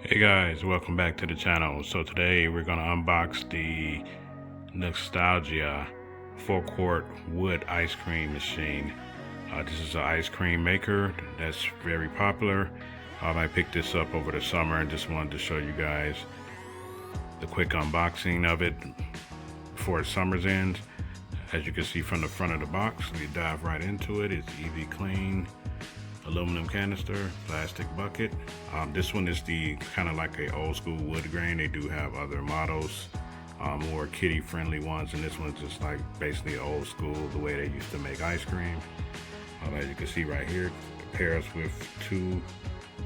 Hey guys, welcome back to the channel. So today we're going to unbox the Nostalgia 4-quart wood ice cream machine. This is an ice cream maker that's very popular. I picked this up over the summer and just wanted to show you guys the quick unboxing of it before summer's ends. As you can see from the front of the box, we dive right into it. It's easy clean. Aluminum canister, plastic bucket. This one is the kind of like a old school wood grain. They do have other models, more kiddie friendly ones, and this one's just like basically old school, the way they used to make ice cream. As you can see right here, it pairs with two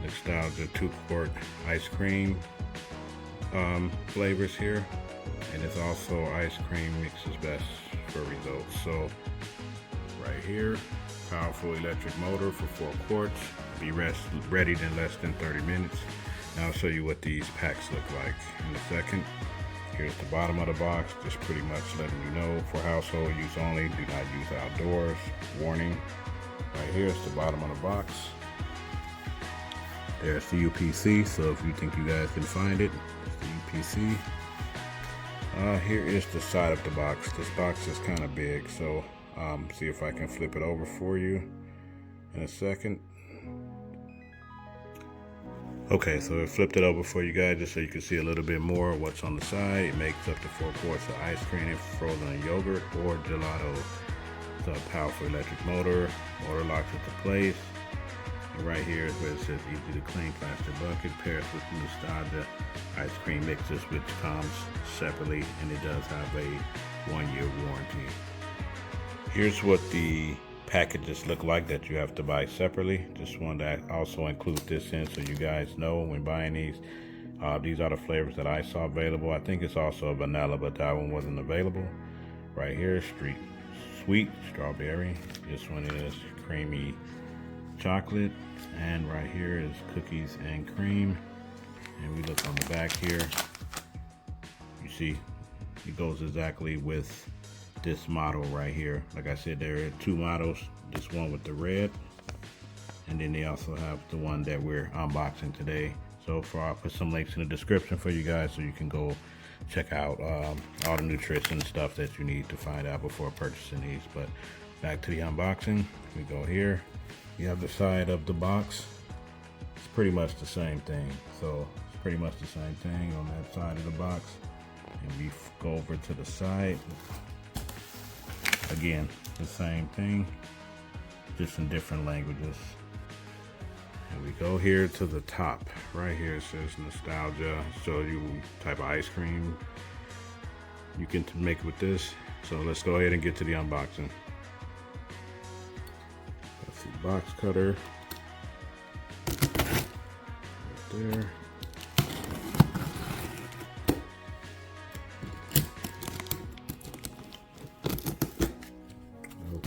Nostalgia 2-quart ice cream flavors here, and it's also ice cream mixes best for results. So right here, powerful electric motor for 4 quarts. Be ready in less than 30 minutes. Now I'll show you what these packs look like in a second. Here's the bottom of the box, just pretty much letting you know, for household use only, do not use outdoors. Warning. Right here is the bottom of the box. There's the UPC, so if you think you guys can find it, it's the UPC. Here is the side of the box. This box is kind of big, so see if I can flip it over for you in a second. Okay, so I flipped it over for you guys just so you can see a little bit more of what's on the side. It makes up to 4 quarts of ice cream, frozen yogurt, or gelato. It's a powerful electric motor. Motor locks into place. And right here is where it says easy to clean plastic bucket, pairs with Nostalgia ice cream mixes, which comes separately, and it does have a 1-year warranty. Here's what the packages look like that you have to buy separately. Just wanted to also include this in so you guys know when buying these. These are the flavors that I saw available. I think it's also vanilla, but that one wasn't available. Right here, sweet strawberry. This one is creamy chocolate. And right here is cookies and cream. And we look on the back here. You see, it goes exactly with this model right here. Like I said, there are 2 models. This one with the red, and then they also have the one that we're unboxing today. So far, I'll put some links in the description for you guys so you can go check out all the nutrition stuff that you need to find out before purchasing these. But back to the unboxing. We go here. You have the side of the box. It's pretty much the same thing. So it's pretty much the same thing on that side of the box. And we go over to the side. Again, the same thing, just in different languages. And we go here to the top. Right here it says Nostalgia. Show you type of ice cream you can make with this. So let's go ahead and get to the unboxing. That's the box cutter. Right there.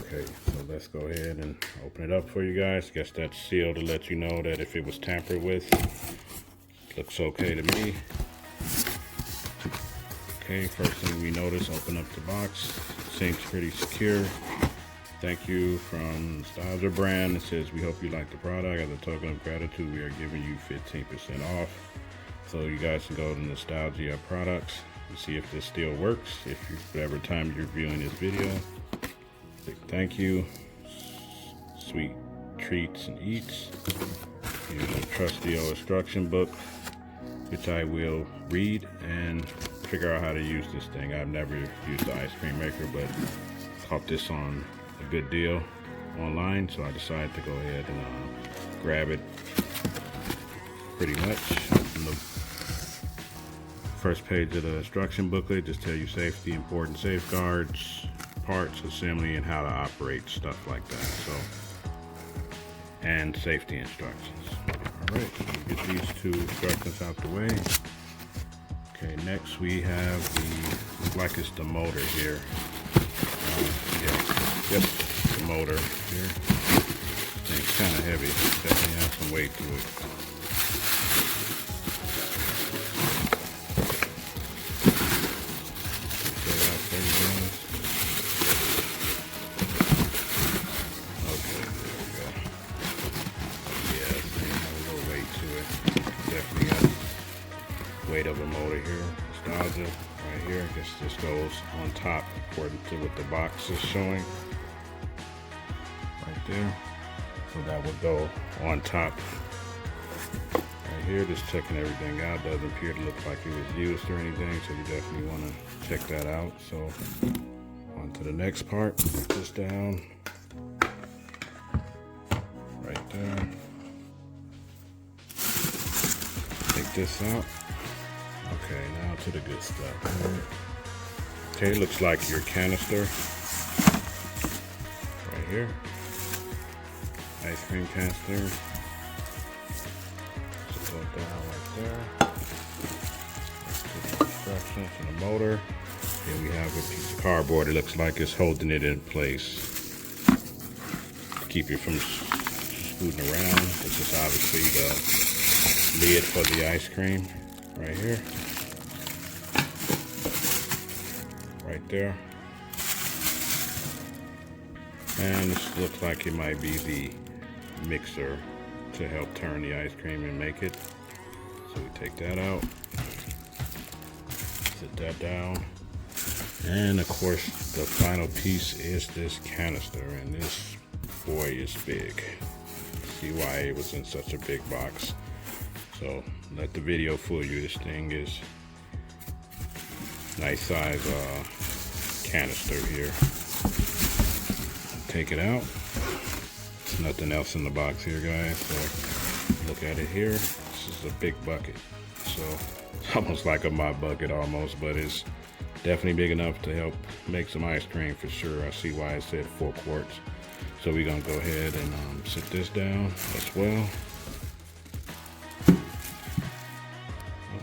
Okay, so let's go ahead and open it up for you guys. Guess that's sealed to let you know that if it was tampered with, looks okay to me. Okay, first thing we notice, open up the box. Seems pretty secure. Thank you from Nostalgia brand. It says, we hope you like the product. As a token of gratitude, we are giving you 15% off. So you guys can go to Nostalgia products and see if this still works. If you, whatever time you're viewing this video. Thank you. Sweet treats and eats. Here's a trusty old instruction book, which I will read and figure out how to use this thing. I've never used the ice cream maker, but caught this on a good deal online, so I decided to go ahead and grab it. Pretty much on the first page of the instruction booklet, just tell you safety, important safeguards, parts, assembly, and how to operate, stuff like that. So, and safety instructions. All right, get these 2 instructions out the way. Okay, next we have the, looks like it's the motor here. Yeah, yep, the motor here. It's kind of heavy. Definitely has some weight to it. Definitely got weight of a motor here. Nostalgia right here. I guess this goes on top according to what the box is showing. Right there. So that would go on top. Right here, just checking everything out. Doesn't appear to look like it was used or anything, so you definitely want to check that out. So on to the next part. Put this down. Right there. Take this out. Okay, now to the good stuff. Okay, looks like your canister. Right here. Ice cream canister. Put that down right there. Let's put the instructions and the motor. Here we have a piece of cardboard. It looks like it's holding it in place to keep it from scooting around. This is obviously the lid for the ice cream right here. Right there. And this looks like it might be the mixer to help turn the ice cream and make it. So we take that out, sit that down, and of course the final piece is this canister, and this boy is big. See why it was in such a big box. So let the video fool you. This thing is nice size canister here. Take it out. There's nothing else in the box here, guys. So look at it here. This is a big bucket. So it's almost like a mop bucket almost, but it's definitely big enough to help make some ice cream for sure. I see why it said 4 quarts. So we're gonna go ahead and sit this down as well.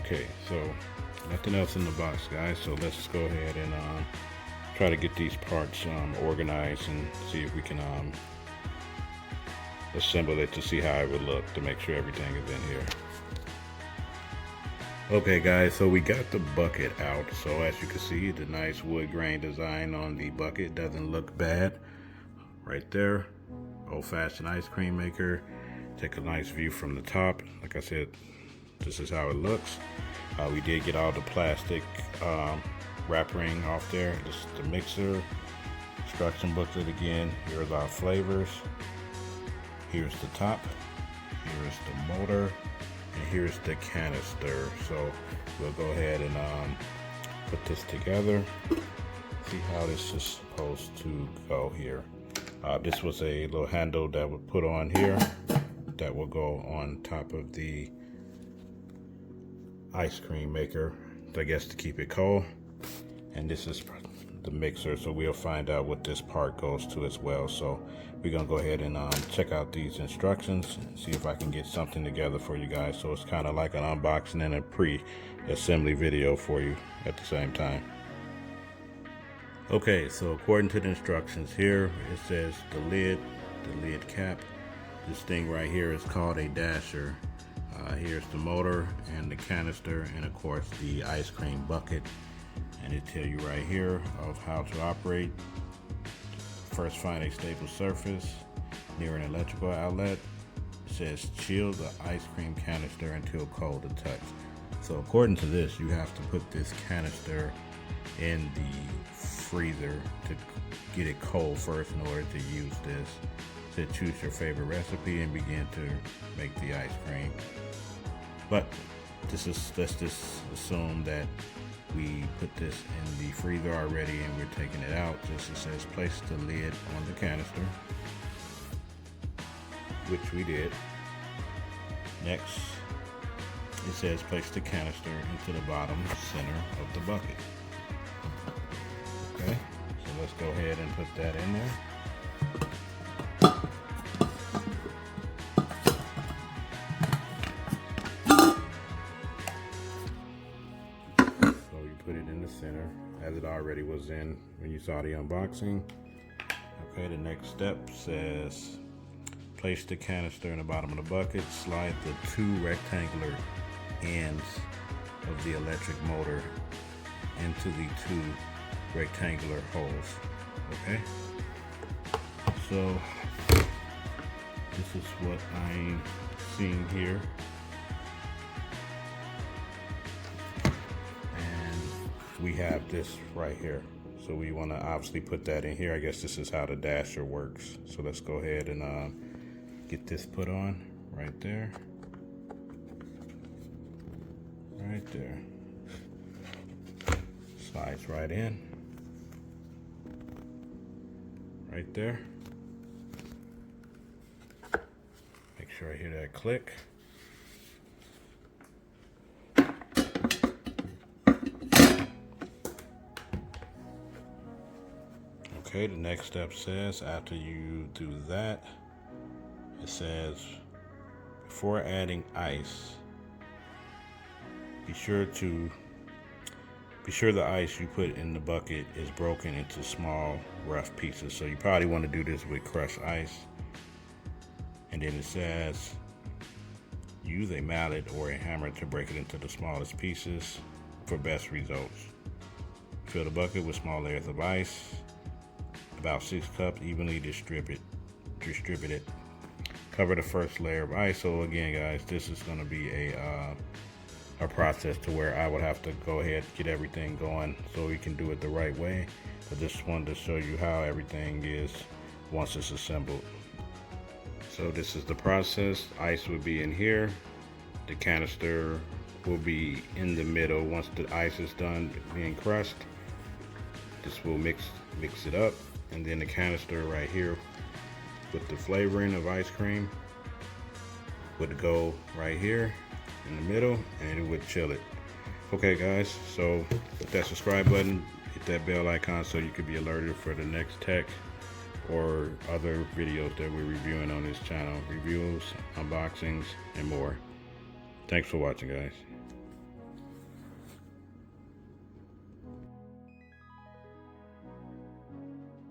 Okay, so nothing else in the box, guys. So let's go ahead and try to get these parts organized and see if we can assemble it to see how it would look, to make sure everything is in here. Okay guys, so we got the bucket out. So as you can see, the nice wood grain design on the bucket doesn't look bad. Right there, old-fashioned ice cream maker. Take a nice view from the top. Like I said, this is how it looks. We did get all the plastic wrapping off there. This is the mixer, instruction booklet again. Here's our flavors. Here's the top. Here's the motor. And here's the canister. So we'll go ahead and put this together. See how this is supposed to go here. This was a little handle that would put on here that will go on top of the ice cream maker, I guess, to keep it cold. And this is the mixer, so we'll find out what this part goes to as well. So we're gonna go ahead and check out these instructions and see if I can get something together for you guys. So it's kind of like an unboxing and a pre-assembly video for you at the same time. Okay, so according to the instructions here, it says the lid cap. This thing right here is called a dasher. Here's the motor and the canister, and of course the ice cream bucket. And it tells you right here of how to operate. First, find a stable surface near an electrical outlet. It says chill the ice cream canister until cold to touch. So according to this, you have to put this canister in the freezer to get it cold first in order to use this. So choose your favorite recipe and begin to make the ice cream. But let's just assume that we put this in the freezer already and we're taking it out. Just it says place the lid on the canister, which we did. Next, it says place the canister into the bottom center of the bucket. Okay, so let's go ahead and put that in there. Put it in the center as it already was in when you saw the unboxing. Okay, the next step says place the canister in the bottom of the bucket, slide the 2 rectangular ends of the electric motor into the 2 rectangular holes. Okay, so this is what I'm seeing here. we have this right here. So we want to obviously put that in here. I guess this is how the dasher works. So let's go ahead and get this put on right there. Right there. Slides right in. Right there. Make sure I hear that click. Okay, the next step says after you do that, it says before adding ice, be sure the ice you put in the bucket is broken into small rough pieces. So you probably want to do this with crushed ice. And then it says use a mallet or a hammer to break it into the smallest pieces for best results. Fill the bucket with small layers of ice, about 6 cups, evenly distributed. Cover the first layer of ice. So again, guys, this is going to be a process to where I would have to go ahead and get everything going so we can do it the right way. I just wanted to show you how everything is once it's assembled. So this is the process. Ice will be in here. The canister will be in the middle. Once the ice is done being crushed, this will mix it up. And then the canister right here with the flavoring of ice cream would go right here in the middle, and it would chill it. Okay guys, so hit that subscribe button, hit that bell icon so you can be alerted for the next tech or other videos that we're reviewing on this channel. Reviews, unboxings, and more. Thanks for watching, guys.